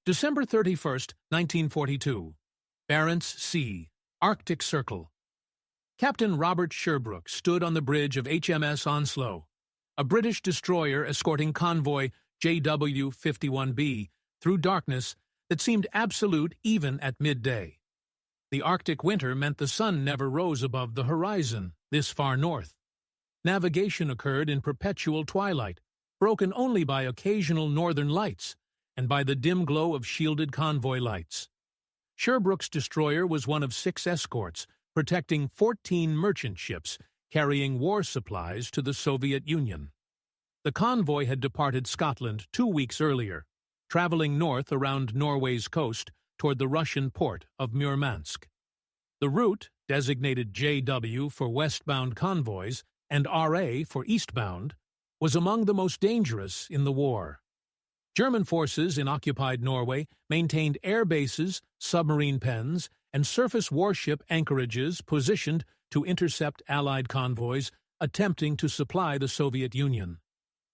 December 31st, 1942. Barents Sea, Arctic Circle. Captain Robert Sherbrooke stood on the bridge of HMS Onslow, a British destroyer escorting convoy JW-51B through darkness that seemed absolute even at midday. The Arctic winter meant the sun never rose above the horizon, this far north. Navigation occurred in perpetual twilight, broken only by occasional northern lights and by the dim glow of shielded convoy lights. Sherbrooke's destroyer was one of 6 escorts, protecting 14 merchant ships carrying war supplies to the Soviet Union. The convoy had departed Scotland 2 weeks earlier, traveling north around Norway's coast toward the Russian port of Murmansk. The route, designated JW for westbound convoys and RA for eastbound, was among the most dangerous in the war. German forces in occupied Norway maintained air bases, submarine pens, and surface warship anchorages positioned to intercept Allied convoys attempting to supply the Soviet Union.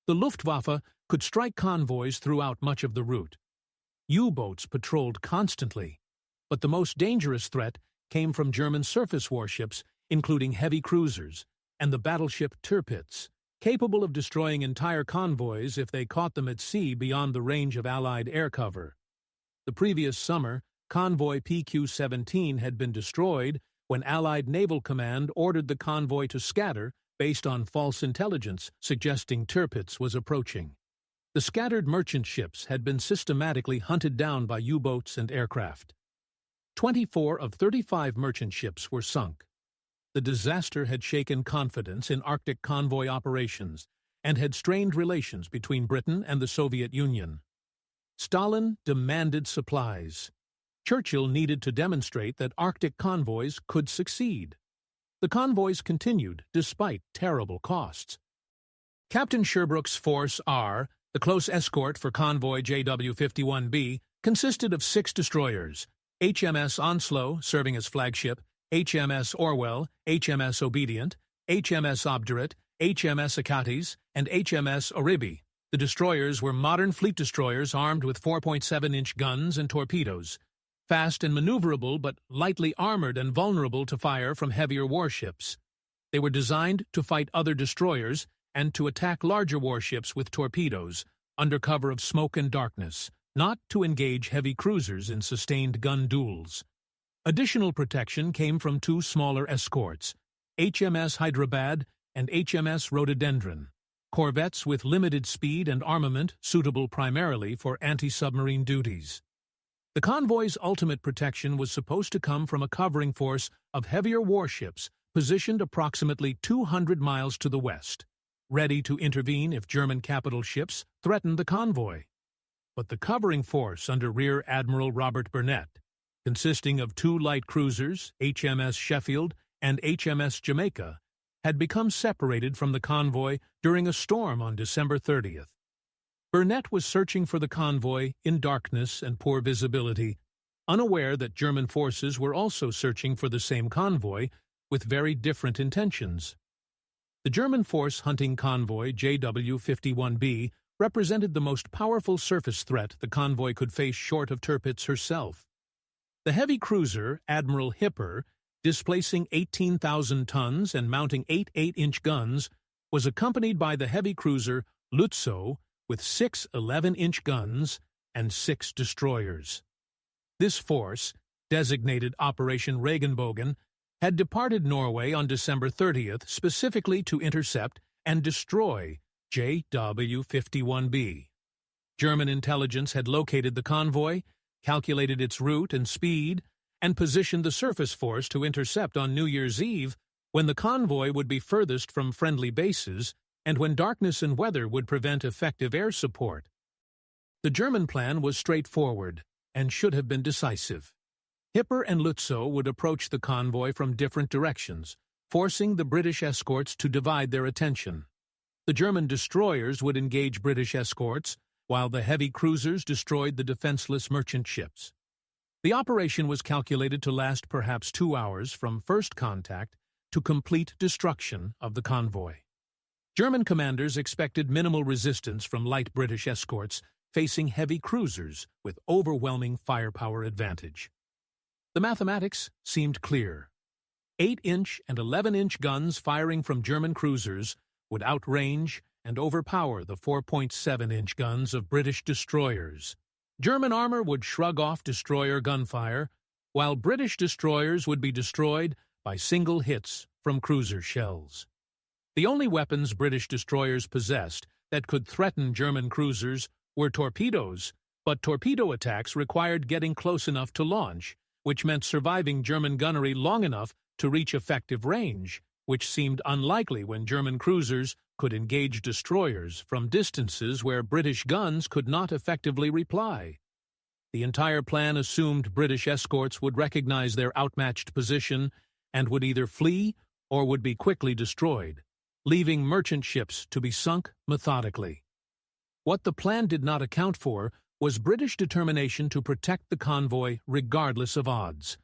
The Luftwaffe could strike convoys throughout much of the route. U-boats patrolled constantly, but the most dangerous threat came from German surface warships, including heavy cruisers, and the battleship Tirpitz, capable of destroying entire convoys if they caught them at sea beyond the range of Allied air cover. The previous summer, convoy PQ-17 had been destroyed when Allied Naval Command ordered the convoy to scatter based on false intelligence suggesting Tirpitz was approaching. The scattered merchant ships had been systematically hunted down by U-boats and aircraft. 24 of 35 merchant ships were sunk. The disaster had shaken confidence in Arctic convoy operations and had strained relations between Britain and the Soviet Union. Stalin demanded supplies. Churchill needed to demonstrate that Arctic convoys could succeed. The convoys continued despite terrible costs. Captain Sherbrooke's Force R, the close escort for convoy JW-51B, consisted of 6 destroyers: HMS Onslow, serving as flagship, HMS Orwell, HMS Obedient, HMS Obdurate, HMS Achates, and HMS Oribi. The destroyers were modern fleet destroyers armed with 4.7-inch guns and torpedoes, fast and maneuverable but lightly armored and vulnerable to fire from heavier warships. They were designed to fight other destroyers and to attack larger warships with torpedoes under cover of smoke and darkness, not to engage heavy cruisers in sustained gun duels. Additional protection came from 2 smaller escorts, HMS Hyderabad and HMS Rhododendron, corvettes with limited speed and armament suitable primarily for anti-submarine duties. The convoy's ultimate protection was supposed to come from a covering force of heavier warships positioned approximately 200 miles to the west, ready to intervene if German capital ships threatened the convoy. But the covering force under Rear Admiral Robert Burnett, consisting of 2 light cruisers, HMS Sheffield and HMS Jamaica, had become separated from the convoy during a storm on December 30th. Burnett was searching for the convoy in darkness and poor visibility, unaware that German forces were also searching for the same convoy with very different intentions. The German force hunting convoy JW-51B represented the most powerful surface threat the convoy could face short of Tirpitz herself. The heavy cruiser, Admiral Hipper, displacing 18,000 tons and mounting 8 8-inch guns, was accompanied by the heavy cruiser Lützow with 6 11-inch guns and 6 destroyers. This force, designated Operation Regenbogen, had departed Norway on December 30th specifically to intercept and destroy JW-51B. German intelligence had located the convoy, calculated its route and speed, and positioned the surface force to intercept on New Year's Eve, when the convoy would be furthest from friendly bases and when darkness and weather would prevent effective air support. The German plan was straightforward and should have been decisive. Hipper and Lützow would approach the convoy from different directions, forcing the British escorts to divide their attention. The German destroyers would engage British escorts, while the heavy cruisers destroyed the defenseless merchant ships. The operation was calculated to last perhaps 2 hours from first contact to complete destruction of the convoy. German commanders expected minimal resistance from light British escorts, facing heavy cruisers with overwhelming firepower advantage. The mathematics seemed clear. 8-inch and 11-inch guns firing from German cruisers would outrange and overpower the 4.7-inch guns of British destroyers. German armor would shrug off destroyer gunfire, while British destroyers would be destroyed by single hits from cruiser shells. The only weapons British destroyers possessed that could threaten German cruisers were torpedoes, but torpedo attacks required getting close enough to launch, which meant surviving German gunnery long enough to reach effective range, which seemed unlikely when German cruisers could engage destroyers from distances where British guns could not effectively reply. The entire plan assumed British escorts would recognize their outmatched position and would either flee or would be quickly destroyed, leaving merchant ships to be sunk methodically. What the plan did not account for was British determination to protect the convoy regardless of odds,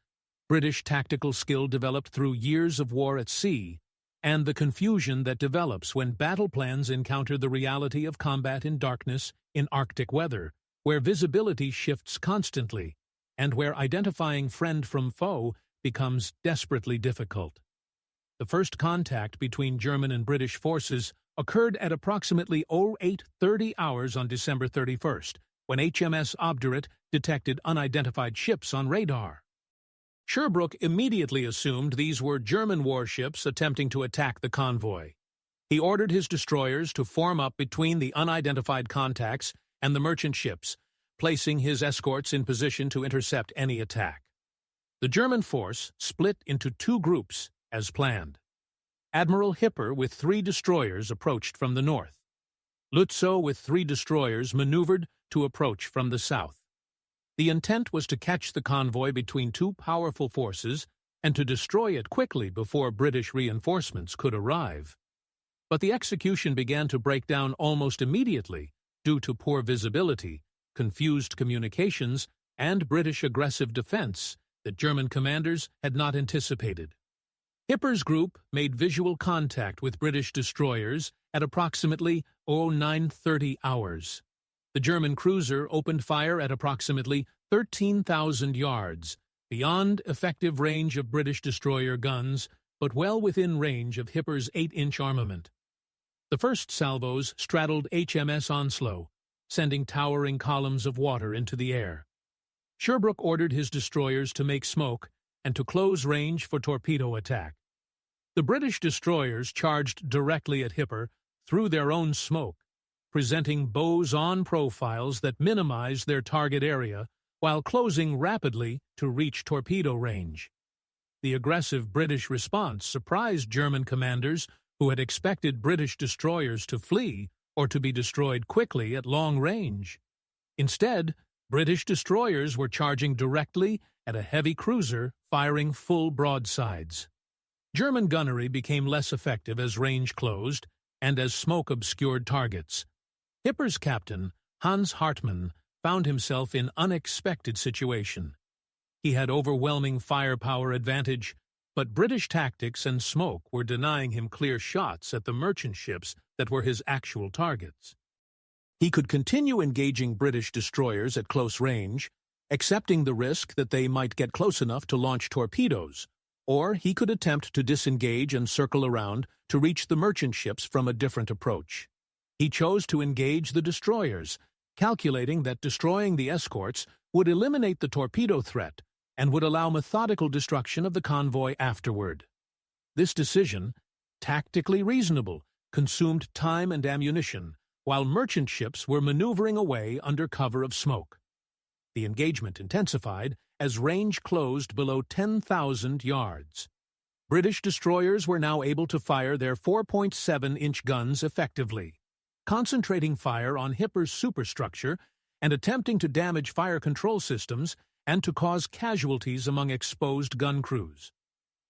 British tactical skill developed through years of war at sea, and the confusion that develops when battle plans encounter the reality of combat in darkness in Arctic weather, where visibility shifts constantly, and where identifying friend from foe becomes desperately difficult. The first contact between German and British forces occurred at approximately 08:30 hours on December 31st, when HMS Obdurate detected unidentified ships on radar. Sherbrooke immediately assumed these were German warships attempting to attack the convoy. He ordered his destroyers to form up between the unidentified contacts and the merchant ships, placing his escorts in position to intercept any attack. The German force split into two groups, as planned. Admiral Hipper with 3 destroyers approached from the north. Lutzow with 3 destroyers maneuvered to approach from the south. The intent was to catch the convoy between 2 powerful forces and to destroy it quickly before British reinforcements could arrive. But the execution began to break down almost immediately due to poor visibility, confused communications, and British aggressive defense that German commanders had not anticipated. Hipper's group made visual contact with British destroyers at approximately 09:30 hours. The German cruiser opened fire at approximately 13,000 yards, beyond effective range of British destroyer guns, but well within range of Hipper's 8-inch armament. The first salvos straddled HMS Onslow, sending towering columns of water into the air. Sherbrooke ordered his destroyers to make smoke and to close range for torpedo attack. The British destroyers charged directly at Hipper through their own smoke, presenting bows-on profiles that minimized their target area while closing rapidly to reach torpedo range. The aggressive British response surprised German commanders who had expected British destroyers to flee or to be destroyed quickly at long range. Instead, British destroyers were charging directly at a heavy cruiser firing full broadsides. German gunnery became less effective as range closed and as smoke obscured targets. Hipper's captain, Hans Hartmann, found himself in unexpected situation. He had overwhelming firepower advantage, but British tactics and smoke were denying him clear shots at the merchant ships that were his actual targets. He could continue engaging British destroyers at close range, accepting the risk that they might get close enough to launch torpedoes, or he could attempt to disengage and circle around to reach the merchant ships from a different approach. He chose to engage the destroyers, calculating that destroying the escorts would eliminate the torpedo threat and would allow methodical destruction of the convoy afterward. This decision, tactically reasonable, consumed time and ammunition, while merchant ships were maneuvering away under cover of smoke. The engagement intensified as range closed below 10,000 yards. British destroyers were now able to fire their 4.7-inch guns effectively, concentrating fire on Hipper's superstructure and attempting to damage fire control systems and to cause casualties among exposed gun crews.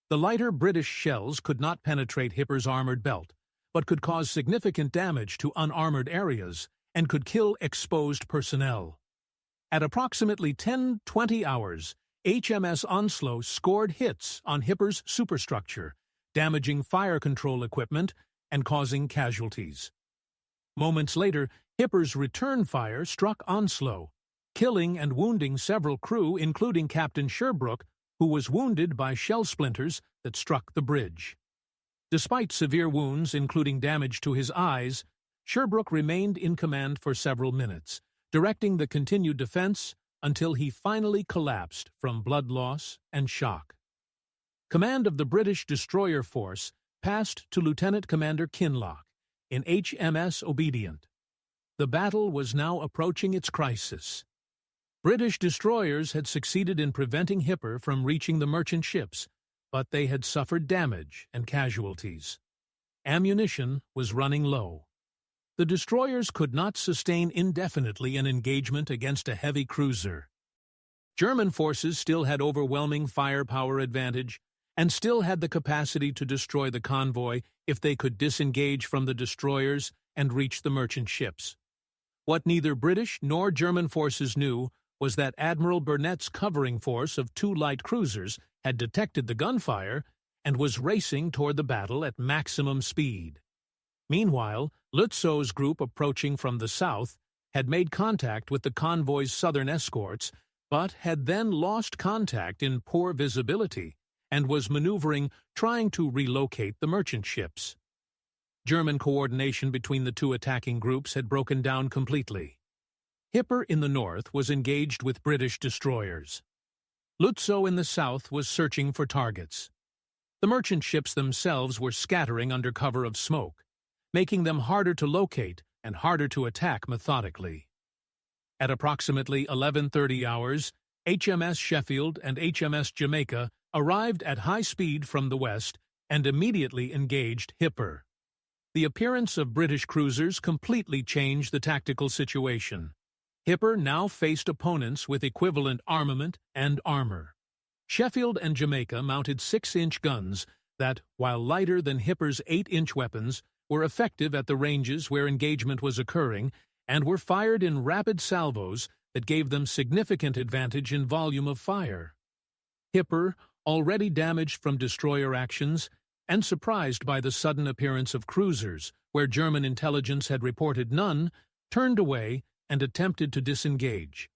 The lighter British shells could not penetrate Hipper's armored belt, but could cause significant damage to unarmored areas and could kill exposed personnel. At approximately 10:20 hours, HMS Onslow scored hits on Hipper's superstructure, damaging fire control equipment and causing casualties. Moments later, Hipper's return fire struck Onslow, killing and wounding several crew, including Captain Sherbrooke, who was wounded by shell splinters that struck the bridge. Despite severe wounds, including damage to his eyes, Sherbrooke remained in command for several minutes, directing the continued defense until he finally collapsed from blood loss and shock. Command of the British destroyer force passed to Lieutenant Commander Kinloch in HMS Obedient. The battle was now approaching its crisis. British destroyers had succeeded in preventing Hipper from reaching the merchant ships, but they had suffered damage and casualties. Ammunition was running low. The destroyers could not sustain indefinitely an engagement against a heavy cruiser. German forces still had overwhelming firepower advantage and still had the capacity to destroy the convoy if they could disengage from the destroyers and reach the merchant ships. What neither British nor German forces knew was that Admiral Burnett's covering force of 2 light cruisers had detected the gunfire and was racing toward the battle at maximum speed. Meanwhile, Lützow's group approaching from the south had made contact with the convoy's southern escorts, but had then lost contact in poor visibility and was maneuvering, trying to relocate the merchant ships. German coordination between the 2 attacking groups had broken down completely. Hipper in the north was engaged with British destroyers. Lützow in the south was searching for targets. The merchant ships themselves were scattering under cover of smoke, making them harder to locate and harder to attack methodically. At approximately 11:30 hours, HMS Sheffield and HMS Jamaica arrived at high speed from the west and immediately engaged Hipper. The appearance of British cruisers completely changed the tactical situation. Hipper now faced opponents with equivalent armament and armor. Sheffield and Jamaica mounted 6-inch guns that, while lighter than Hipper's 8-inch weapons, were effective at the ranges where engagement was occurring and were fired in rapid salvos that gave them significant advantage in volume of fire. Hipper, already damaged from destroyer actions and surprised by the sudden appearance of cruisers where German intelligence had reported none, turned away and attempted to disengage.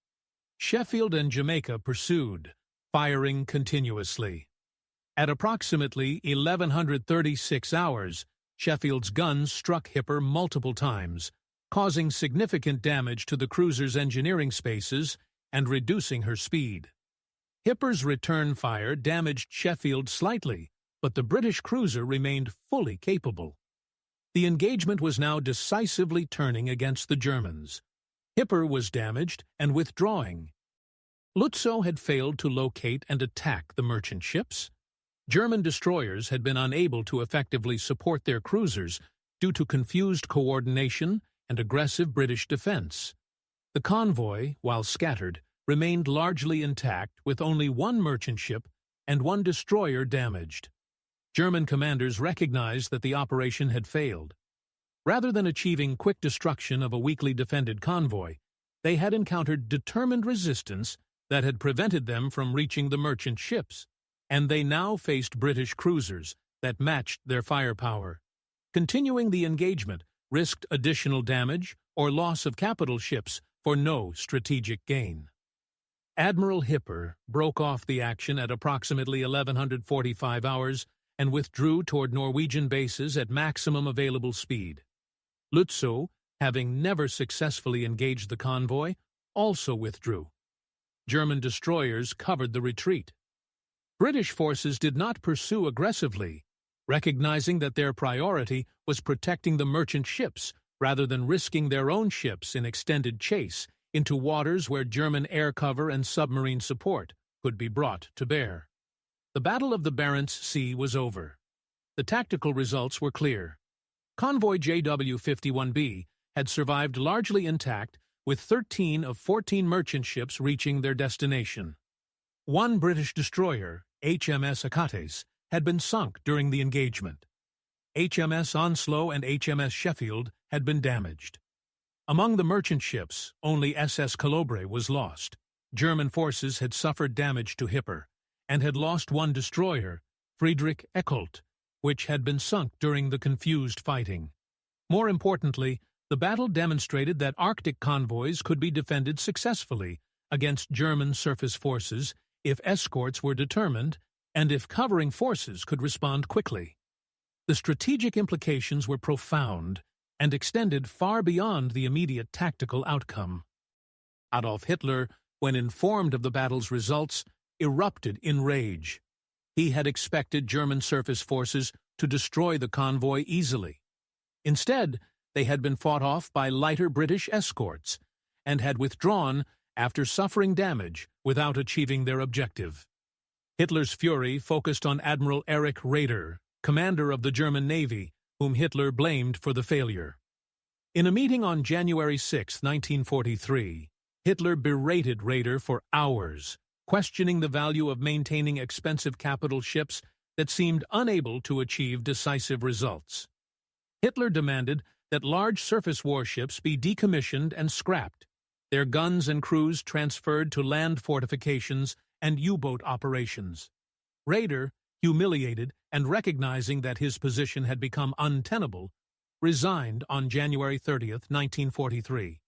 Sheffield and Jamaica pursued, firing continuously. At approximately 1136 hours, Sheffield's guns struck Hipper multiple times, causing significant damage to the cruiser's engineering spaces and reducing her speed. Hipper's return fire damaged Sheffield slightly, but the British cruiser remained fully capable. The engagement was now decisively turning against the Germans. Hipper was damaged and withdrawing. Lützow had failed to locate and attack the merchant ships. German destroyers had been unable to effectively support their cruisers due to confused coordination and aggressive British defense. The convoy, while scattered, remained largely intact with only 1 merchant ship and 1 destroyer damaged. German commanders recognized that the operation had failed. Rather than achieving quick destruction of a weakly defended convoy, they had encountered determined resistance that had prevented them from reaching the merchant ships, and they now faced British cruisers that matched their firepower. Continuing the engagement risked additional damage or loss of capital ships for no strategic gain. Admiral Hipper broke off the action at approximately 1145 hours and withdrew toward Norwegian bases at maximum available speed. Lützow, having never successfully engaged the convoy, also withdrew. German destroyers covered the retreat. British forces did not pursue aggressively, recognizing that their priority was protecting the merchant ships rather than risking their own ships in extended chase into waters where German air cover and submarine support could be brought to bear. The Battle of the Barents Sea was over. The tactical results were clear. Convoy JW-51B had survived largely intact, with 13 of 14 merchant ships reaching their destination. 1 British destroyer, HMS Achates, had been sunk during the engagement. HMS Onslow and HMS Sheffield had been damaged. Among the merchant ships, only SS Calobre was lost. German forces had suffered damage to Hipper and had lost 1 destroyer, Friedrich Eckholt, which had been sunk during the confused fighting. More importantly, The battle demonstrated that Arctic convoys could be defended successfully against German surface forces if escorts were determined and if covering forces could respond quickly. The strategic implications were profound and extended far beyond the immediate tactical outcome. Adolf Hitler, when informed of the battle's results, erupted in rage. He had expected German surface forces to destroy the convoy easily. Instead, they had been fought off by lighter British escorts and had withdrawn after suffering damage without achieving their objective. Hitler's fury focused on Admiral Erich Raeder, commander of the German Navy, whom Hitler blamed for the failure. In a meeting on January 6, 1943, Hitler berated Raeder for hours, questioning the value of maintaining expensive capital ships that seemed unable to achieve decisive results. Hitler demanded that large surface warships be decommissioned and scrapped, their guns and crews transferred to land fortifications and U-boat operations. Raeder, humiliated and recognizing that his position had become untenable, resigned on January 30, 1943.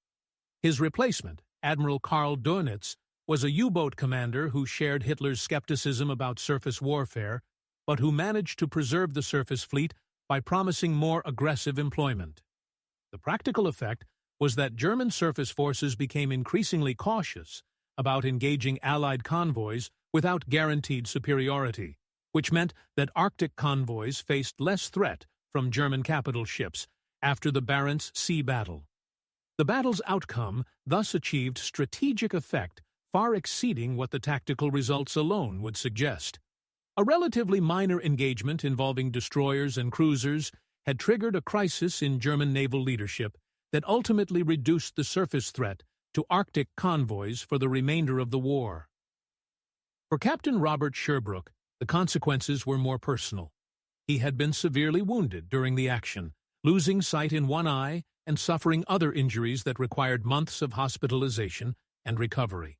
His replacement, Admiral Karl Dönitz, was a U-boat commander who shared Hitler's skepticism about surface warfare, but who managed to preserve the surface fleet by promising more aggressive employment. The practical effect was that German surface forces became increasingly cautious about engaging Allied convoys without guaranteed superiority, which meant that Arctic convoys faced less threat from German capital ships after the Barents Sea battle. The battle's outcome thus achieved strategic effect far exceeding what the tactical results alone would suggest. A relatively minor engagement involving destroyers and cruisers had triggered a crisis in German naval leadership that ultimately reduced the surface threat to Arctic convoys for the remainder of the war. For Captain Robert Sherbrooke, the consequences were more personal. He had been severely wounded during the action, losing sight in one eye and suffering other injuries that required months of hospitalization and recovery.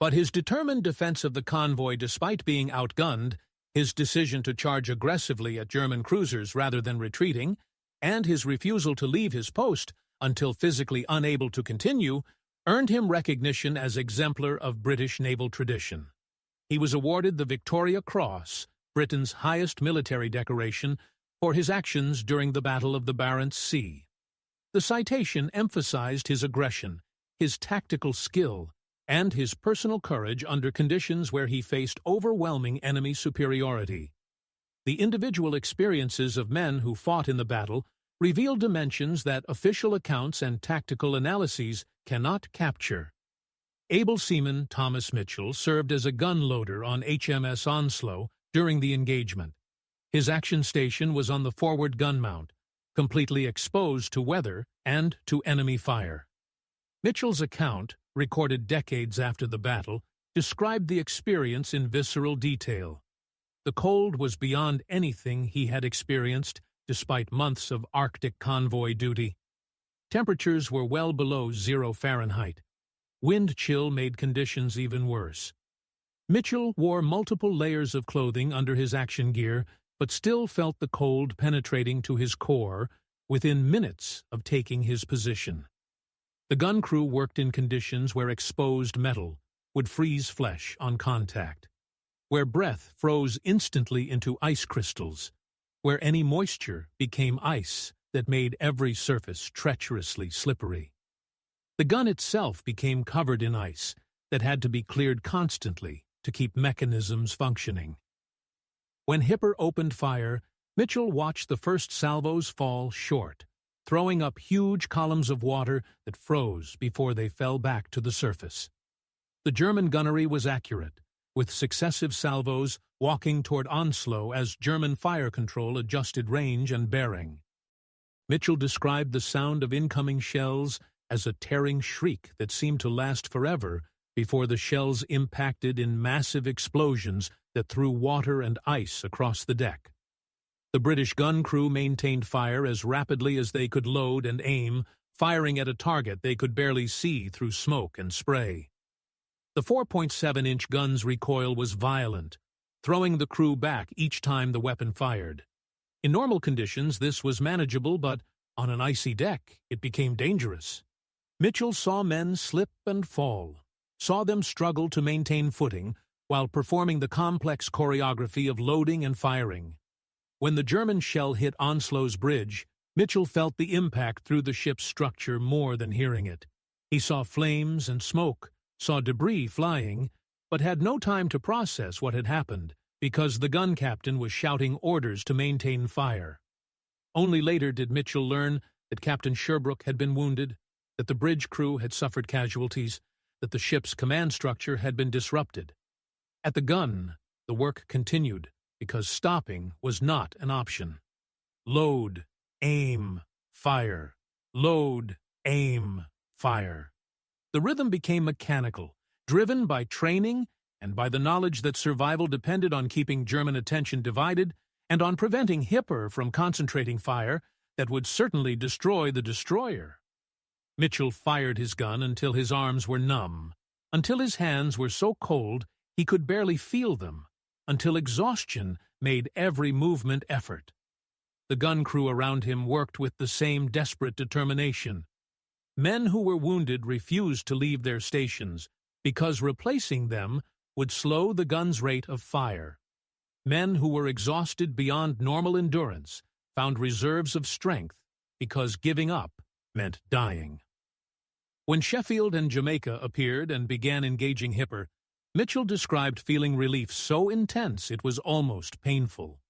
But his determined defense of the convoy despite being outgunned, his decision to charge aggressively at German cruisers rather than retreating, and his refusal to leave his post until physically unable to continue, earned him recognition as exemplar of British naval tradition. He was awarded the Victoria Cross, Britain's highest military decoration, for his actions during the Battle of the Barents Sea. The citation emphasized his aggression, his tactical skill, and his personal courage under conditions where he faced overwhelming enemy superiority. The individual experiences of men who fought in the battle reveal dimensions that official accounts and tactical analyses cannot capture. Able seaman Thomas Mitchell served as a gun loader on HMS Onslow during the engagement. His action station was on the forward gun mount, completely exposed to weather and to enemy fire. Mitchell's account, recorded decades after the battle, described the experience in visceral detail. The cold was beyond anything he had experienced despite months of Arctic convoy duty. Temperatures were well below 0 Fahrenheit. Wind chill made conditions even worse. Mitchell wore multiple layers of clothing under his action gear, but still felt the cold penetrating to his core within minutes of taking his position. The gun crew worked in conditions where exposed metal would freeze flesh on contact, where breath froze instantly into ice crystals, where any moisture became ice that made every surface treacherously slippery. The gun itself became covered in ice that had to be cleared constantly to keep mechanisms functioning. When Hipper opened fire, Mitchell watched the first salvos fall short, throwing up huge columns of water that froze before they fell back to the surface. The German gunnery was accurate, with successive salvos walking toward Onslow as German fire control adjusted range and bearing. Mitchell described the sound of incoming shells as a tearing shriek that seemed to last forever before the shells impacted in massive explosions that threw water and ice across the deck. The British gun crew maintained fire as rapidly as they could load and aim, firing at a target they could barely see through smoke and spray. The 4.7-inch gun's recoil was violent, throwing the crew back each time the weapon fired. In normal conditions, this was manageable, but On an icy deck, it became dangerous. Mitchell saw men slip and fall, saw them struggle to maintain footing while performing the complex choreography of loading and firing. When the German shell hit Onslow's bridge, Mitchell felt the impact through the ship's structure more than hearing it. He saw flames and smoke, saw debris flying, but had no time to process what had happened because the gun captain was shouting orders to maintain fire. Only later did Mitchell learn that Captain Sherbrooke had been wounded, that the bridge crew had suffered casualties, that the ship's command structure had been disrupted. At the gun, the work continued because stopping was not an option. Load, aim, fire. Load, aim, fire. The rhythm became mechanical, driven by training and by the knowledge that survival depended on keeping German attention divided and on preventing Hipper from concentrating fire that would certainly destroy the destroyer. Mitchell fired his gun until his arms were numb, until his hands were so cold he could barely feel them, until exhaustion made every movement effort. The gun crew around him worked with the same desperate determination. Men who were wounded refused to leave their stations because replacing them would slow the gun's rate of fire. Men who were exhausted beyond normal endurance found reserves of strength because giving up meant dying. When Sheffield and Jamaica appeared and began engaging Hipper, Mitchell described feeling relief so intense it was almost painful.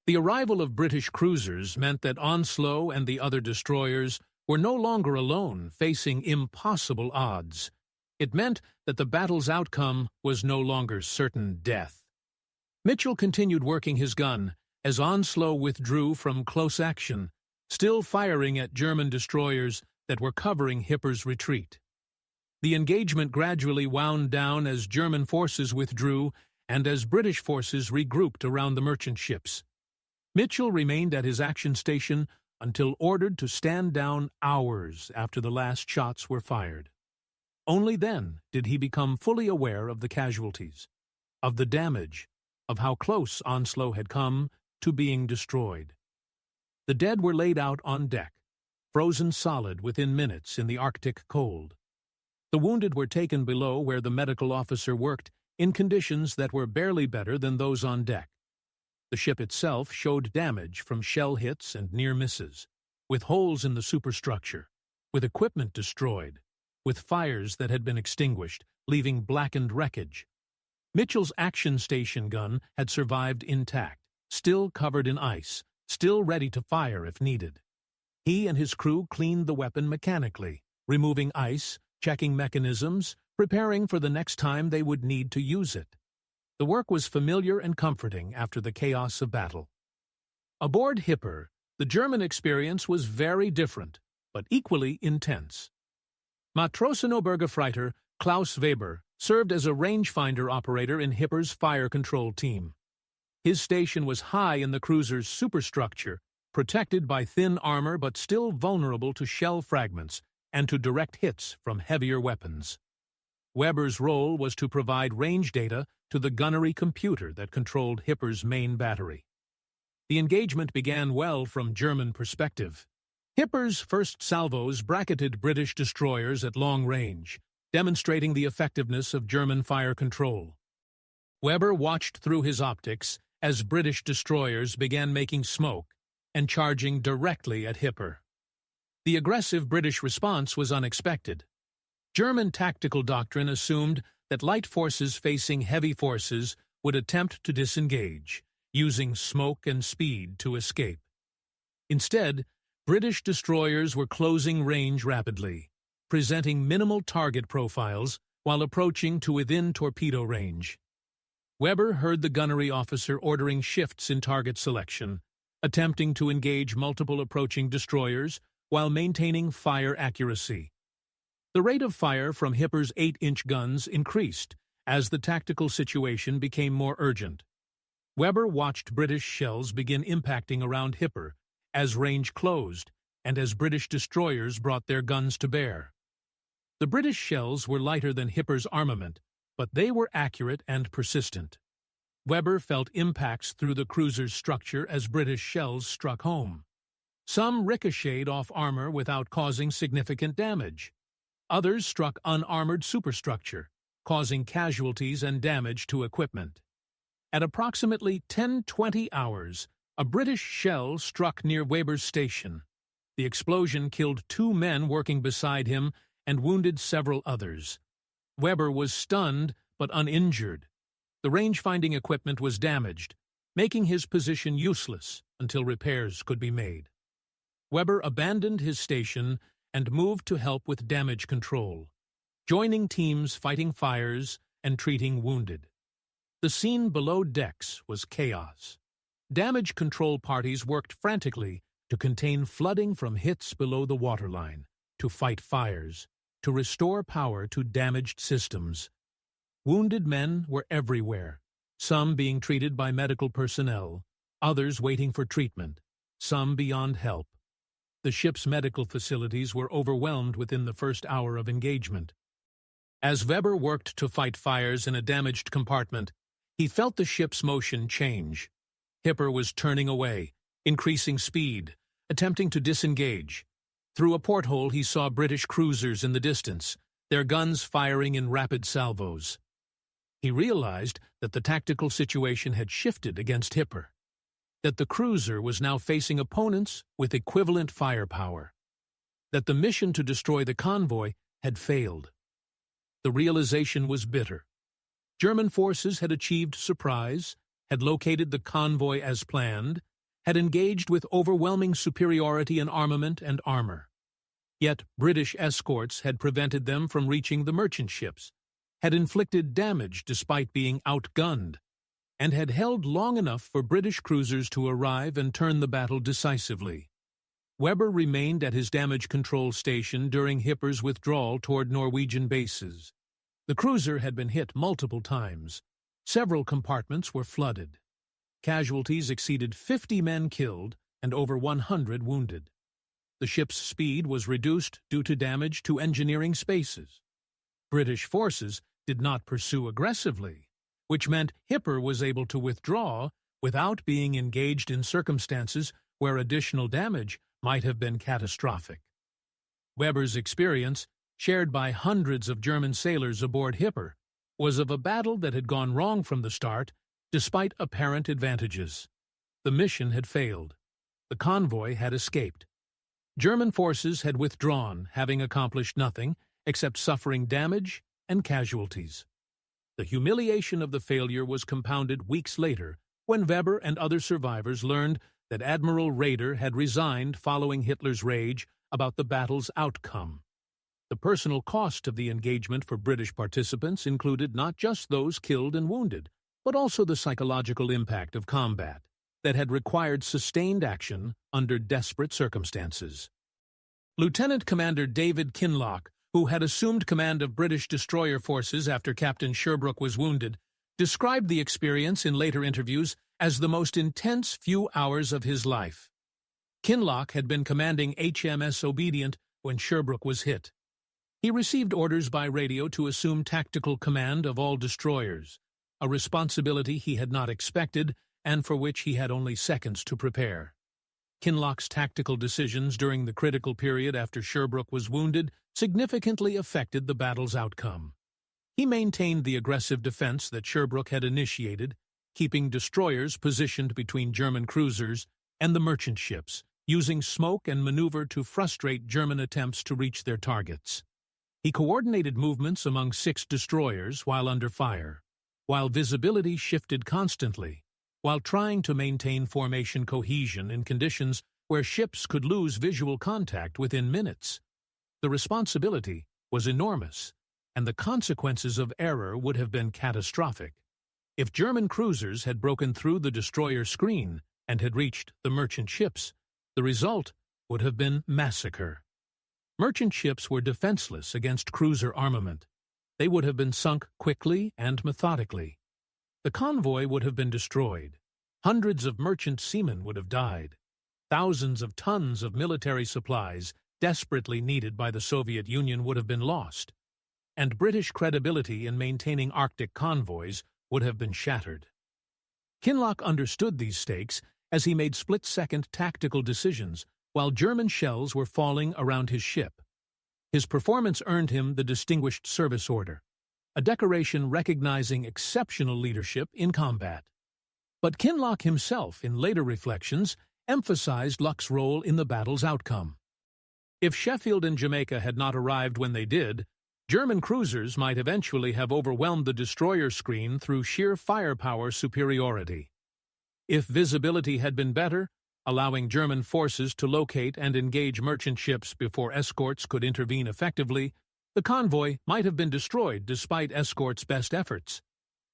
The arrival of British cruisers meant that Onslow and the other destroyers were no longer alone, facing impossible odds. It meant that the battle's outcome was no longer certain death. Mitchell continued working his gun as Onslow withdrew from close action, still firing at German destroyers that were covering Hipper's retreat. The engagement gradually wound down as German forces withdrew and as British forces regrouped around the merchant ships. Mitchell remained at his action station until ordered to stand down hours after the last shots were fired. Only then did he become fully aware of the casualties, of the damage, of how close Onslow had come to being destroyed. The dead were laid out on deck, frozen solid within minutes in the Arctic cold. The wounded were taken below where the medical officer worked in conditions that were barely better than those on deck. The ship itself showed damage from shell hits and near misses, with holes in the superstructure, with equipment destroyed, with fires that had been extinguished, leaving blackened wreckage. Mitchell's action station gun had survived intact, still covered in ice, still ready to fire if needed. He and his crew cleaned the weapon mechanically, removing ice, checking mechanisms, preparing for the next time they would need to use it. The work was familiar and comforting after the chaos of battle. Aboard Hipper, the German experience was very different, but equally intense. Matrosenobergefreiter Klaus Weber served as a rangefinder operator in Hipper's fire control team. His station was high in the cruiser's superstructure, protected by thin armor but still vulnerable to shell fragments and to direct hits from heavier weapons. Weber's role was to provide range data to the gunnery computer that controlled Hipper's main battery. The engagement began well from German perspective. Hipper's first salvos bracketed British destroyers at long range, demonstrating the effectiveness of German fire control. Weber watched through his optics as British destroyers began making smoke and charging directly at Hipper. The aggressive British response was unexpected. German tactical doctrine assumed that light forces facing heavy forces would attempt to disengage, using smoke and speed to escape. Instead, British destroyers were closing range rapidly, presenting minimal target profiles while approaching to within torpedo range. Weber heard the gunnery officer ordering shifts in target selection, attempting to engage multiple approaching destroyers while maintaining fire accuracy. The rate of fire from Hipper's 8-inch guns increased as the tactical situation became more urgent. Weber watched British shells begin impacting around Hipper as range closed and as British destroyers brought their guns to bear. The British shells were lighter than Hipper's armament, but they were accurate and persistent. Weber felt impacts through the cruiser's structure as British shells struck home. Some ricocheted off armor without causing significant damage. Others struck unarmored superstructure, causing casualties and damage to equipment. At approximately 10:20 hours, a British shell struck near Weber's station. The explosion killed 2 men working beside him and wounded several others. Weber was stunned but uninjured. The range-finding equipment was damaged, making his position useless until repairs could be made. Weber abandoned his station and moved to help with damage control, joining teams fighting fires and treating wounded. The scene below decks was chaos. Damage control parties worked frantically to contain flooding from hits below the waterline, to fight fires, to restore power to damaged systems. Wounded men were everywhere, some being treated by medical personnel, others waiting for treatment, some beyond help. The ship's medical facilities were overwhelmed within the first hour of engagement. As Weber worked to fight fires in a damaged compartment, he felt the ship's motion change. Hipper was turning away, increasing speed, attempting to disengage. Through a porthole he saw British cruisers in the distance, their guns firing in rapid salvos. He realized that the tactical situation had shifted against Hipper, that the cruiser was now facing opponents with equivalent firepower, that the mission to destroy the convoy had failed. The realization was bitter. German forces had achieved surprise, had located the convoy as planned, had engaged with overwhelming superiority in armament and armor. Yet British escorts had prevented them from reaching the merchant ships, had inflicted damage despite being outgunned, and had held long enough for British cruisers to arrive and turn the battle decisively. Weber remained at his damage control station during Hipper's withdrawal toward Norwegian bases. The cruiser had been hit multiple times. Several compartments were flooded. Casualties exceeded 50 men killed and over 100 wounded. The ship's speed was reduced due to damage to engineering spaces. British forces did not pursue aggressively, which meant Hipper was able to withdraw without being engaged in circumstances where additional damage might have been catastrophic. Weber's experience, shared by hundreds of German sailors aboard Hipper, was of a battle that had gone wrong from the start, despite apparent advantages. The mission had failed. The convoy had escaped. German forces had withdrawn, having accomplished nothing except suffering damage and casualties. The humiliation of the failure was compounded weeks later when Weber and other survivors learned that Admiral Raeder had resigned following Hitler's rage about the battle's outcome. The personal cost of the engagement for British participants included not just those killed and wounded, but also the psychological impact of combat that had required sustained action under desperate circumstances. Lieutenant Commander David Kinloch, who had assumed command of British destroyer forces after Captain Sherbrooke was wounded, described the experience in later interviews as the most intense few hours of his life. Kinloch had been commanding HMS Obedient when Sherbrooke was hit. He received orders by radio to assume tactical command of all destroyers, a responsibility he had not expected and for which he had only seconds to prepare. Kinloch's tactical decisions during the critical period after Sherbrooke was wounded significantly affected the battle's outcome. He maintained the aggressive defense that Sherbrooke had initiated, keeping destroyers positioned between German cruisers and the merchant ships, using smoke and maneuver to frustrate German attempts to reach their targets. He coordinated movements among 6 destroyers while under fire, while visibility shifted constantly, while trying to maintain formation cohesion in conditions where ships could lose visual contact within minutes. The responsibility was enormous, and the consequences of error would have been catastrophic. If German cruisers had broken through the destroyer screen and had reached the merchant ships, the result would have been massacre. Merchant ships were defenseless against cruiser armament. They would have been sunk quickly and methodically. The convoy would have been destroyed. Hundreds of merchant seamen would have died. Thousands of tons of military supplies, desperately needed by the Soviet Union, would have been lost. And British credibility in maintaining Arctic convoys would have been shattered. Kinloch understood these stakes as he made split-second tactical decisions while German shells were falling around his ship. His performance earned him the Distinguished Service Order, a decoration recognizing exceptional leadership in combat. But Kinloch himself, in later reflections, emphasized Luck's role in the battle's outcome. If Sheffield and Jamaica had not arrived when they did, German cruisers might eventually have overwhelmed the destroyer screen through sheer firepower superiority. If visibility had been better, allowing German forces to locate and engage merchant ships before escorts could intervene effectively, the convoy might have been destroyed despite escorts' best efforts.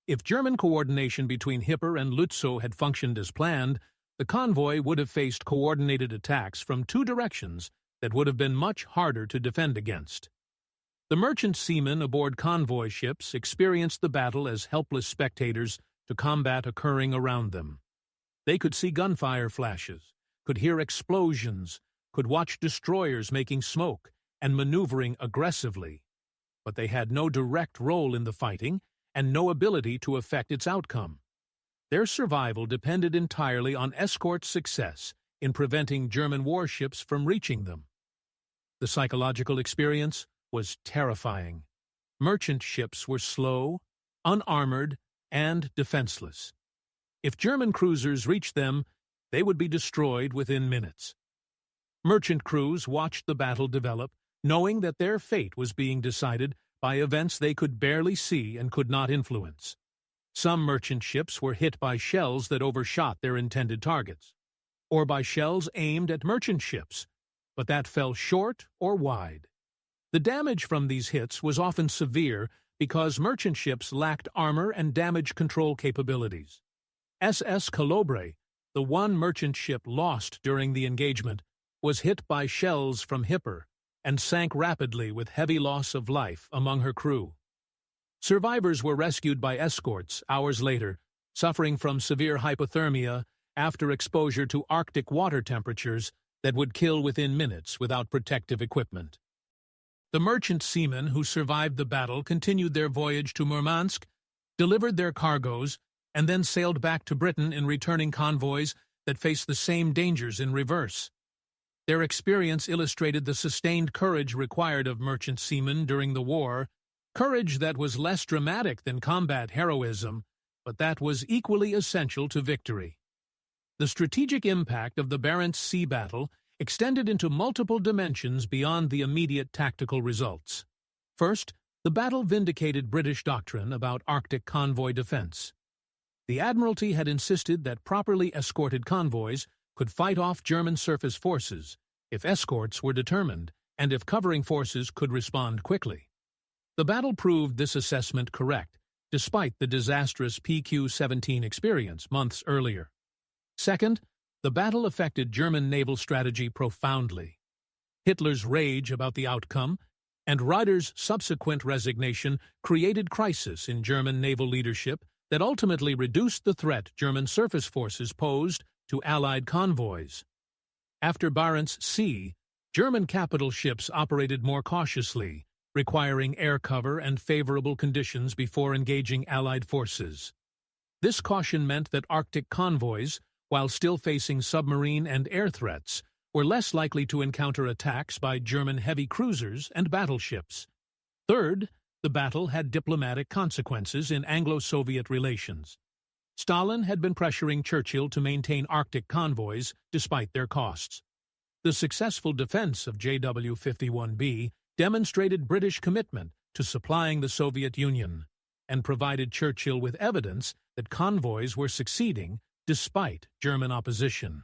If German coordination between Hipper and Lützow had functioned as planned, the convoy would have faced coordinated attacks from two directions that would have been much harder to defend against. The merchant seamen aboard convoy ships experienced the battle as helpless spectators to combat occurring around them. They could see gunfire flashes, could hear explosions, could watch destroyers making smoke and maneuvering aggressively, but they had no direct role in the fighting and no ability to affect its outcome. Their survival depended entirely on escort success in preventing German warships from reaching them. The psychological experience was terrifying. Merchant ships were slow, unarmored, and defenseless. If German cruisers reached them, they would be destroyed within minutes. Merchant crews watched the battle develop, knowing that their fate was being decided by events they could barely see and could not influence. Some merchant ships were hit by shells that overshot their intended targets, or by shells aimed at merchant ships, but that fell short or wide. The damage from these hits was often severe because merchant ships lacked armor and damage control capabilities. SS Calobre, the one merchant ship lost during the engagement, was hit by shells from Hipper and sank rapidly with heavy loss of life among her crew. Survivors were rescued by escorts hours later, suffering from severe hypothermia after exposure to Arctic water temperatures that would kill within minutes without protective equipment. The merchant seamen who survived the battle continued their voyage to Murmansk, delivered their cargoes, and then sailed back to Britain in returning convoys that faced the same dangers in reverse. Their experience illustrated the sustained courage required of merchant seamen during the war, courage that was less dramatic than combat heroism, but that was equally essential to victory. The strategic impact of the Barents Sea battle extended into multiple dimensions beyond the immediate tactical results. First, the battle vindicated British doctrine about Arctic convoy defense. The Admiralty had insisted that properly escorted convoys could fight off German surface forces if escorts were determined and if covering forces could respond quickly. The battle proved this assessment correct, despite the disastrous PQ-17 experience months earlier. Second, the battle affected German naval strategy profoundly. Hitler's rage about the outcome and Raeder's subsequent resignation created crisis in German naval leadership that ultimately reduced the threat German surface forces posed to Allied convoys. After Barents Sea, German capital ships operated more cautiously, requiring air cover and favorable conditions before engaging Allied forces. This caution meant that Arctic convoys, while still facing submarine and air threats, were less likely to encounter attacks by German heavy cruisers and battleships. Third, the battle had diplomatic consequences in Anglo-Soviet relations. Stalin had been pressuring Churchill to maintain Arctic convoys despite their costs. The successful defense of JW-51B demonstrated British commitment to supplying the Soviet Union and provided Churchill with evidence that convoys were succeeding despite German opposition.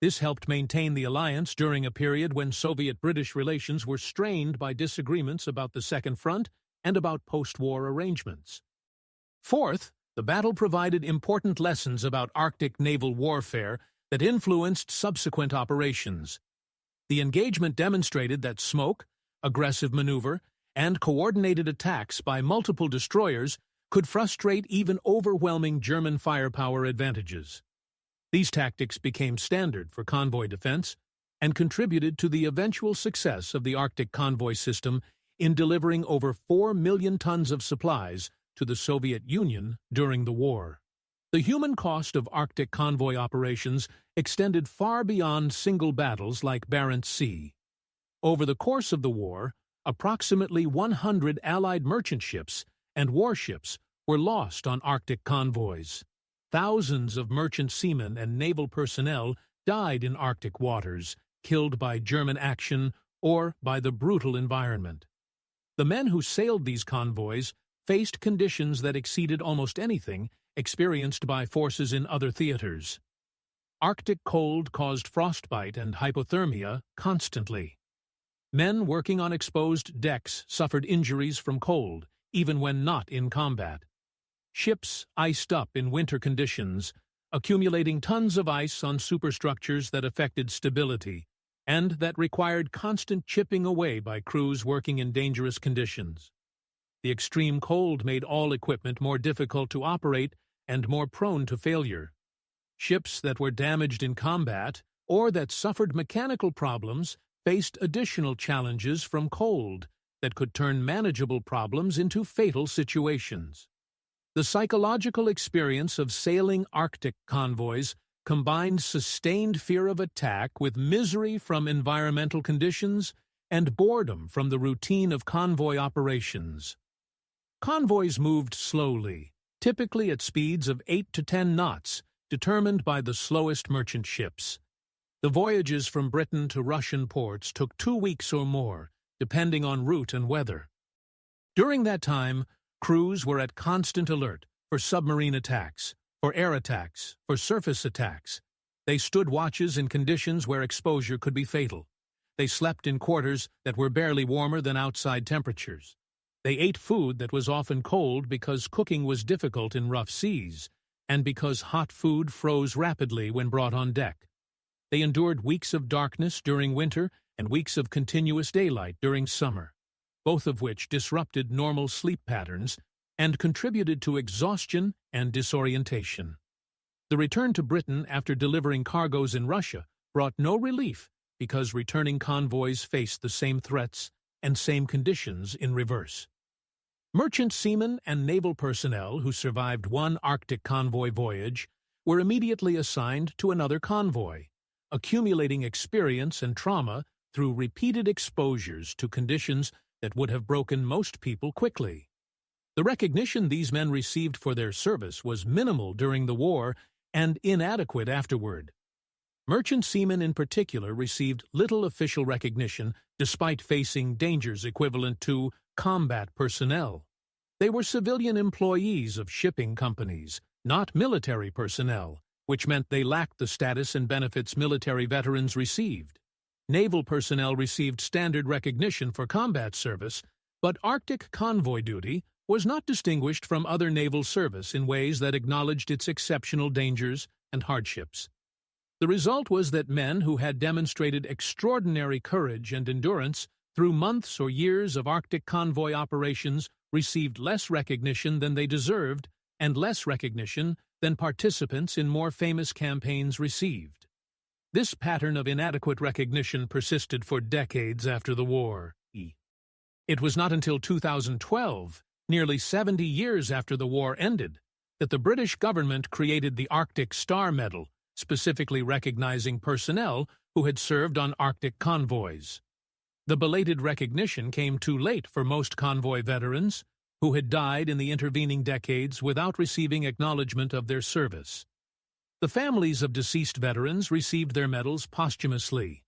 This helped maintain the alliance during a period when Soviet-British relations were strained by disagreements about the Second Front and about post-war arrangements. Fourth, the battle provided important lessons about Arctic naval warfare that influenced subsequent operations. The engagement demonstrated that smoke, aggressive maneuver, and coordinated attacks by multiple destroyers could frustrate even overwhelming German firepower advantages. These tactics became standard for convoy defense and contributed to the eventual success of the Arctic convoy system in delivering over 4 million tons of supplies to the Soviet Union during the war. The human cost of Arctic convoy operations extended far beyond single battles like Barents Sea. Over the course of the war, approximately 100 Allied merchant ships and warships were lost on Arctic convoys. Thousands of merchant seamen and naval personnel died in Arctic waters, killed by German action or by the brutal environment. The men who sailed these convoys faced conditions that exceeded almost anything experienced by forces in other theaters. Arctic cold caused frostbite and hypothermia constantly. Men working on exposed decks suffered injuries from cold, even when not in combat. Ships iced up in winter conditions, accumulating tons of ice on superstructures that affected stability, and that required constant chipping away by crews working in dangerous conditions. The extreme cold made all equipment more difficult to operate and more prone to failure. Ships that were damaged in combat or that suffered mechanical problems faced additional challenges from cold that could turn manageable problems into fatal situations. The psychological experience of sailing Arctic convoys combined sustained fear of attack with misery from environmental conditions and boredom from the routine of convoy operations. Convoys moved slowly, typically at speeds of 8 to 10 knots, determined by the slowest merchant ships. The voyages from Britain to Russian ports took 2 weeks or more, depending on route and weather. During that time, crews were at constant alert for submarine attacks, for air attacks, for surface attacks. They stood watches in conditions where exposure could be fatal. They slept in quarters that were barely warmer than outside temperatures. They ate food that was often cold because cooking was difficult in rough seas, and because hot food froze rapidly when brought on deck. They endured weeks of darkness during winter and weeks of continuous daylight during summer, both of which disrupted normal sleep patterns and contributed to exhaustion and disorientation. The return to Britain after delivering cargoes in Russia brought no relief because returning convoys faced the same threats and same conditions in reverse. Merchant seamen and naval personnel who survived one Arctic convoy voyage were immediately assigned to another convoy, accumulating experience and trauma through repeated exposures to conditions that would have broken most people quickly. The recognition these men received for their service was minimal during the war and inadequate afterward. Merchant seamen in particular received little official recognition despite facing dangers equivalent to combat personnel. They were civilian employees of shipping companies, not military personnel, which meant they lacked the status and benefits military veterans received. Naval personnel received standard recognition for combat service, but Arctic convoy duty was not distinguished from other naval service in ways that acknowledged its exceptional dangers and hardships. The result was that men who had demonstrated extraordinary courage and endurance through months or years of Arctic convoy operations received less recognition than they deserved and less recognition than participants in more famous campaigns received. This pattern of inadequate recognition persisted for decades after the war. It was not until 2012, nearly 70 years after the war ended, that the British government created the Arctic Star Medal, specifically recognizing personnel who had served on Arctic convoys. The belated recognition came too late for most convoy veterans, who had died in the intervening decades without receiving acknowledgement of their service. The families of deceased veterans received their medals posthumously,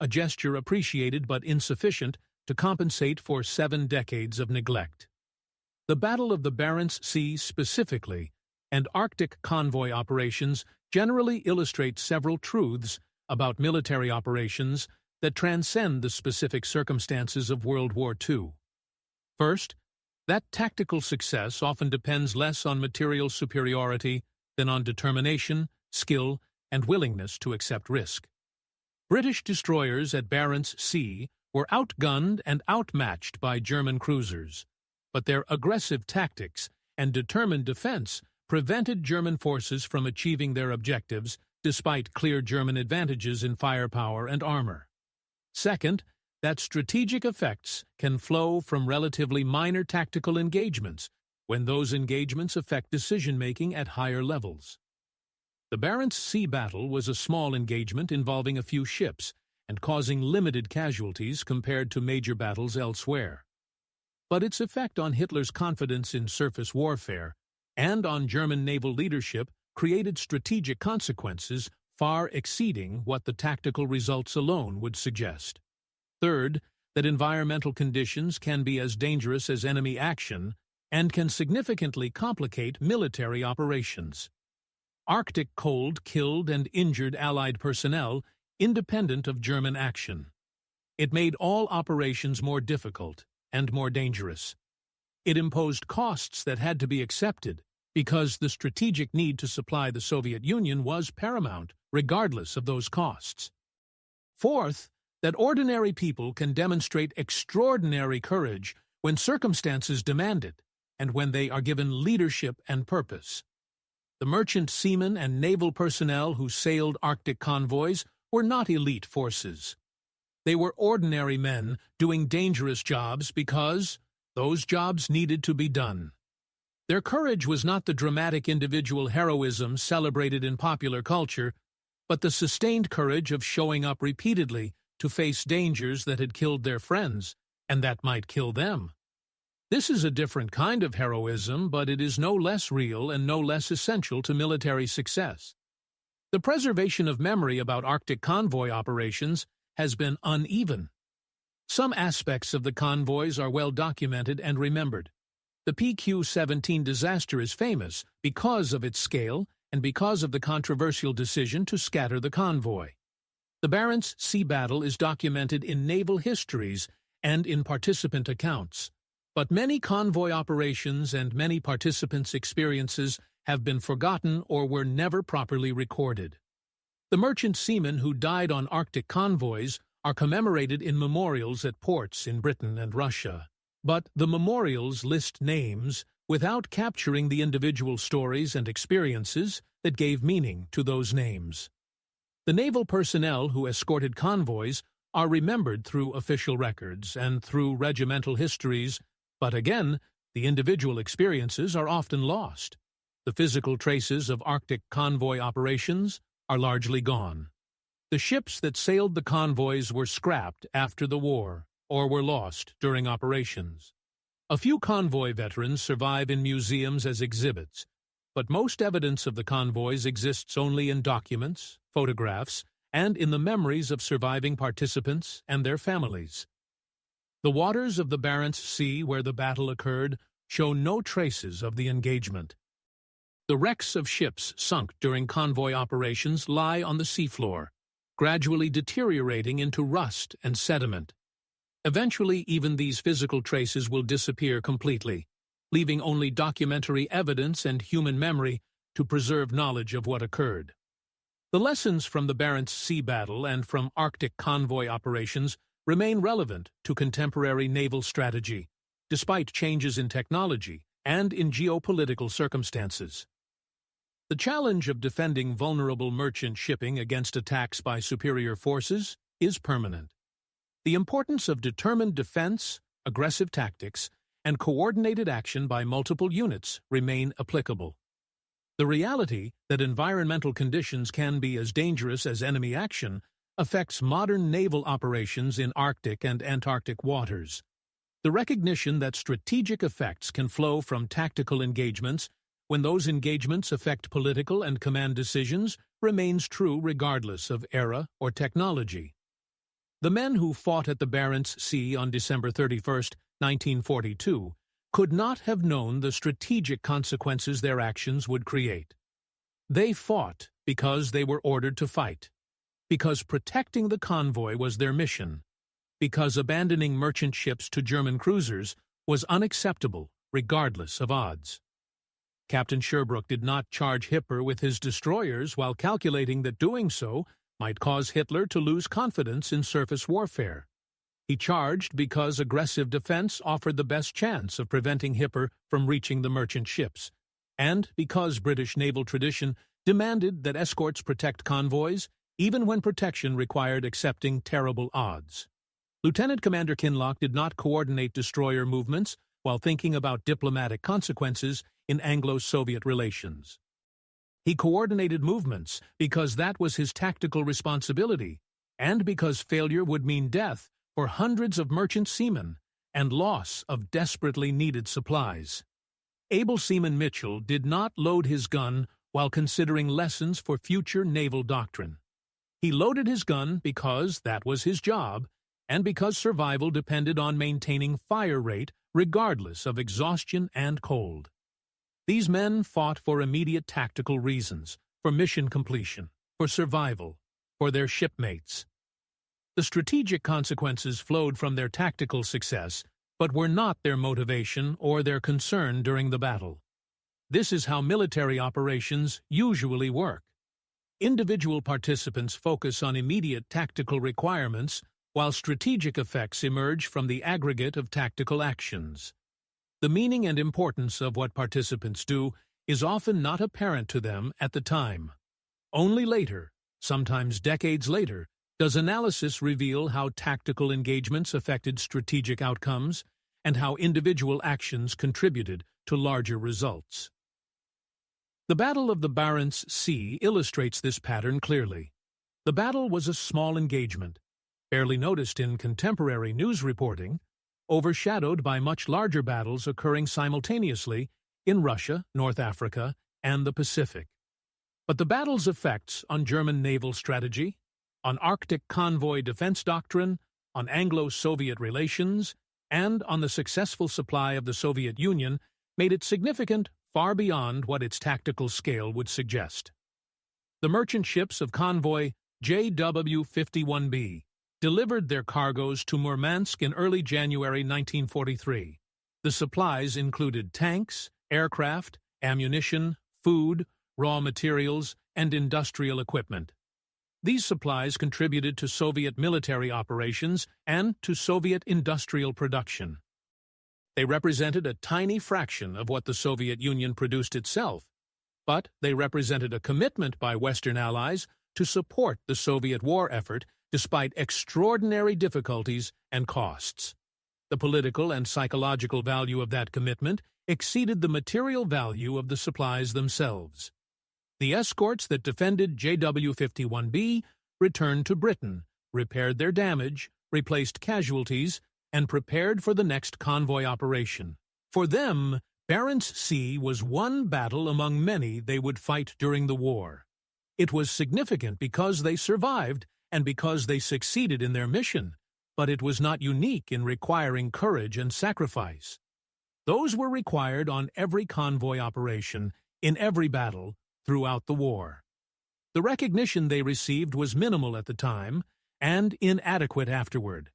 a gesture appreciated but insufficient to compensate for 7 decades of neglect. The Battle of the Barents Sea specifically, and Arctic convoy operations generally illustrate several truths about military operations that transcend the specific circumstances of World War II. First, that tactical success often depends less on material superiority than on determination, skill, and willingness to accept risk. British destroyers at Barents Sea were outgunned and outmatched by German cruisers, but their aggressive tactics and determined defense prevented German forces from achieving their objectives despite clear German advantages in firepower and armor. Second, that strategic effects can flow from relatively minor tactical engagements when those engagements affect decision-making at higher levels. The Barents Sea battle was a small engagement involving a few ships and causing limited casualties compared to major battles elsewhere. But its effect on Hitler's confidence in surface warfare and on German naval leadership created strategic consequences far exceeding what the tactical results alone would suggest. Third, that environmental conditions can be as dangerous as enemy action and can significantly complicate military operations. Arctic cold killed and injured Allied personnel independent of German action. It made all operations more difficult and more dangerous. It imposed costs that had to be accepted because the strategic need to supply the Soviet Union was paramount, regardless of those costs. Fourth, that ordinary people can demonstrate extraordinary courage when circumstances demand it and when they are given leadership and purpose. The merchant seamen and naval personnel who sailed Arctic convoys were not elite forces. They were ordinary men doing dangerous jobs because those jobs needed to be done. Their courage was not the dramatic individual heroism celebrated in popular culture, but the sustained courage of showing up repeatedly to face dangers that had killed their friends and that might kill them. This is a different kind of heroism, but it is no less real and no less essential to military success. The preservation of memory about Arctic convoy operations has been uneven. Some aspects of the convoys are well documented and remembered. The PQ-17 disaster is famous because of its scale and because of the controversial decision to scatter the convoy. The Barents Sea battle is documented in naval histories and in participant accounts, but many convoy operations and many participants' experiences have been forgotten or were never properly recorded. The merchant seamen who died on Arctic convoys are commemorated in memorials at ports in Britain and Russia, but the memorials list names without capturing the individual stories and experiences that gave meaning to those names. The naval personnel who escorted convoys are remembered through official records and through regimental histories, but again, the individual experiences are often lost. The physical traces of Arctic convoy operations are largely gone. The ships that sailed the convoys were scrapped after the war or were lost during operations. A few convoy veterans survive in museums as exhibits, but most evidence of the convoys exists only in documents, photographs, and in the memories of surviving participants and their families. The waters of the Barents Sea where the battle occurred show no traces of the engagement. The wrecks of ships sunk during convoy operations lie on the seafloor, gradually deteriorating into rust and sediment. Eventually, even these physical traces will disappear completely, leaving only documentary evidence and human memory to preserve knowledge of what occurred. The lessons from the Barents Sea battle and from Arctic convoy operations remain relevant to contemporary naval strategy, despite changes in technology and in geopolitical circumstances. The challenge of defending vulnerable merchant shipping against attacks by superior forces is permanent. The importance of determined defense, aggressive tactics, and coordinated action by multiple units remain applicable. The reality that environmental conditions can be as dangerous as enemy action affects modern naval operations in Arctic and Antarctic waters. The recognition that strategic effects can flow from tactical engagements when those engagements affect political and command decisions remains true regardless of era or technology. The men who fought at the Barents Sea on December 31, 1942, could not have known the strategic consequences their actions would create. They fought because they were ordered to fight, because protecting the convoy was their mission, because abandoning merchant ships to German cruisers was unacceptable regardless of odds. Captain Sherbrooke did not charge Hitler with his destroyers while calculating that doing so might cause Hitler to lose confidence in surface warfare. He charged because aggressive defense offered the best chance of preventing Hitler from reaching the merchant ships, and because British naval tradition demanded that escorts protect convoys, even when protection required accepting terrible odds. Lieutenant Commander Kinloch did not coordinate destroyer movements, while thinking about diplomatic consequences in Anglo-Soviet relations. He coordinated movements because that was his tactical responsibility, and because failure would mean death for hundreds of merchant seamen and loss of desperately needed supplies. Able Seaman Mitchell did not load his gun while considering lessons for future naval doctrine. He loaded his gun because that was his job, and because survival depended on maintaining fire rate regardless of exhaustion and cold. These men fought for immediate tactical reasons, for mission completion, for survival, for their shipmates. The strategic consequences flowed from their tactical success, but were not their motivation or their concern during the battle. This is how military operations usually work. Individual participants focus on immediate tactical requirements, while strategic effects emerge from the aggregate of tactical actions. The meaning and importance of what participants do is often not apparent to them at the time. Only later, sometimes decades later, does analysis reveal how tactical engagements affected strategic outcomes and how individual actions contributed to larger results. The Battle of the Barents Sea illustrates this pattern clearly. The battle was a small engagement, barely noticed in contemporary news reporting, overshadowed by much larger battles occurring simultaneously in Russia, North Africa, and the Pacific. But the battle's effects on German naval strategy, on Arctic convoy defense doctrine, on Anglo-Soviet relations, and on the successful supply of the Soviet Union made it significant far beyond what its tactical scale would suggest. The merchant ships of Convoy JW-51B delivered their cargoes to Murmansk in early January 1943. The supplies included tanks, aircraft, ammunition, food, raw materials, and industrial equipment. These supplies contributed to Soviet military operations and to Soviet industrial production. They represented a tiny fraction of what the Soviet Union produced itself, but they represented a commitment by Western allies to support the Soviet war effort despite extraordinary difficulties and costs. The political and psychological value of that commitment exceeded the material value of the supplies themselves. The escorts that defended JW-51B returned to Britain, repaired their damage, replaced casualties, and prepared for the next convoy operation. For them, Barents Sea was one battle among many they would fight during the war. It was significant because they survived and because they succeeded in their mission, but it was not unique in requiring courage and sacrifice. Those were required on every convoy operation, in every battle, throughout the war. The recognition they received was minimal at the time and inadequate afterward,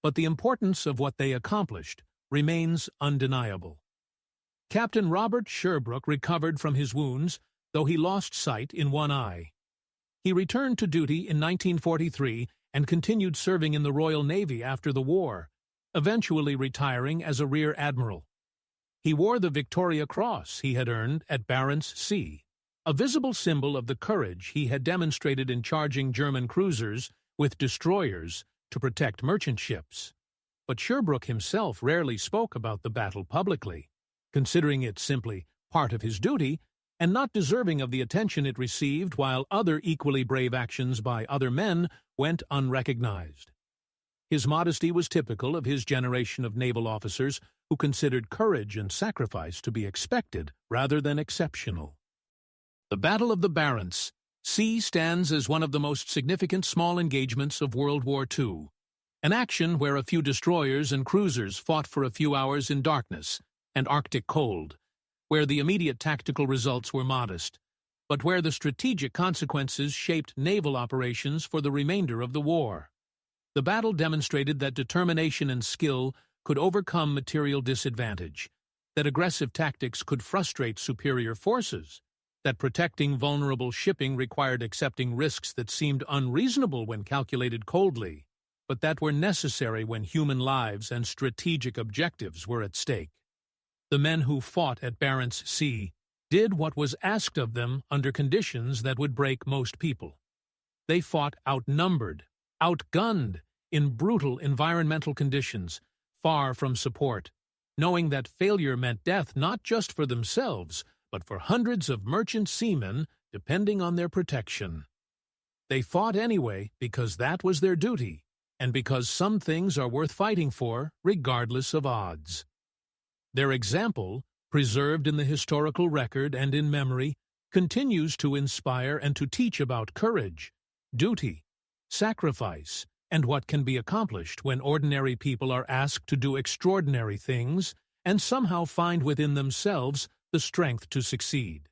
but the importance of what they accomplished remains undeniable. Captain Robert Sherbrooke recovered from his wounds, though he lost sight in one eye. He returned to duty in 1943 and continued serving in the Royal Navy after the war, eventually retiring as a rear admiral. He wore the Victoria Cross he had earned at Barents Sea, a visible symbol of the courage he had demonstrated in charging German cruisers with destroyers to protect merchant ships. But Sherbrooke himself rarely spoke about the battle publicly, considering it simply part of his duty and not deserving of the attention it received, while other equally brave actions by other men went unrecognized. His modesty was typical of his generation of naval officers who considered courage and sacrifice to be expected rather than exceptional. The Battle of the Barents Sea stands as one of the most significant small engagements of World War II, an action where a few destroyers and cruisers fought for a few hours in darkness and Arctic cold, where the immediate tactical results were modest, but where the strategic consequences shaped naval operations for the remainder of the war. The battle demonstrated that determination and skill could overcome material disadvantage, that aggressive tactics could frustrate superior forces, that protecting vulnerable shipping required accepting risks that seemed unreasonable when calculated coldly, but that were necessary when human lives and strategic objectives were at stake. The men who fought at Barents Sea did what was asked of them under conditions that would break most people. They fought outnumbered, outgunned, in brutal environmental conditions, far from support, knowing that failure meant death not just for themselves, but for hundreds of merchant seamen depending on their protection. They fought anyway because that was their duty, and because some things are worth fighting for, regardless of odds. Their example, preserved in the historical record and in memory, continues to inspire and to teach about courage, duty, sacrifice, and what can be accomplished when ordinary people are asked to do extraordinary things and somehow find within themselves the strength to succeed.